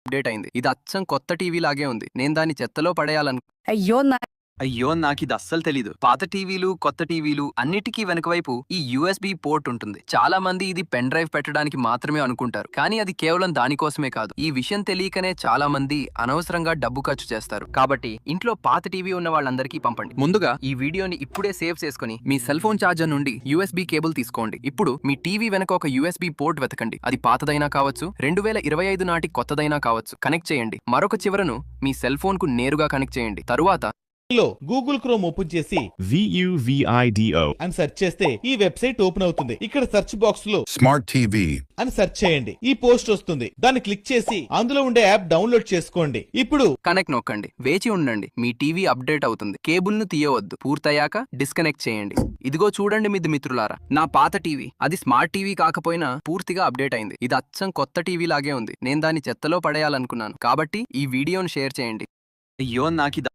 Update అయింది. ఇది అచ్చం కొత్త టీవీ లాగే ఉంది. నేను దాన్ని చెత్తలో పడేయాలను అయ్యో నాకిది అస్సలు తెలీదు. పాత టీవీలు కొత్త టీవీలు అన్నిటికీ వెనకవైపు ఈ యూఎస్బి పోర్ట్ ఉంటుంది. చాలా మంది ఇది పెన్ డ్రైవ్ పెట్టడానికి మాత్రమే అనుకుంటారు, కానీ అది కేవలం దానికోసమే కాదు. ఈ విషయం తెలియకనే చాలా మంది అనవసరంగా డబ్బు ఖర్చు చేస్తారు. కాబట్టి ఇంట్లో పాత టీవీ ఉన్న వాళ్ళందరికీ పంపండి. ముందుగా ఈ వీడియోని ఇప్పుడే సేవ్ చేసుకుని మీ సెల్ ఫోన్ ఛార్జర్ నుండి యూఎస్బి కేబుల్ తీసుకోండి. ఇప్పుడు మీ టీవీ వెనక ఒక యూఎస్బి పోర్ట్ వెతకండి. అది పాతదైనా కావచ్చు, 2025 నాటి కొత్తదైనా కావచ్చు. కనెక్ట్ చేయండి. మరొక చివరను మీ సెల్ ఫోన్ కు నేరుగా కనెక్ట్ చేయండి. తరువాత లో గూగుల్ క్రోమ్ ఓపెన్ చేసి VUVIDO అని సెర్చ్ చేస్తే ఈ వెబ్సైట్ ఓపెన్ అవుతుంది. ఇక్కడ సెర్చ్ బాక్స్ లో Smart TV అని సెర్చ్ చేయండి. ఈ పోస్ట్ వస్తుంది. దాన్ని క్లిక్ చేసి అందులో ఉండే యాప్ డౌన్లోడ్ చేసుకోండి. ఇప్పుడు కనెక్ట్ నొక్కండి. వేచి ఉండండి. మీ టీవీ అప్డేట్ అవుతుంది. కేబుల్ ను తీయవద్దు. పూర్తయ్యాక డిస్కనెక్ట్ చేయండి. ఇదిగో చూడండి మిత్రులారా, నా పాత టీవీ. అది స్మార్ట్ టీవీ కాకపోయినా పూర్తిగా అప్డేట్ అయింది. ఇది అచ్చం కొత్త టీవీ లాగే ఉంది. నేను దాన్ని చెత్తలో పడేయాలనుకున్నాను. కాబట్టి ఈ వీడియోను షేర్ చేయండి. అయ్యో నాకిది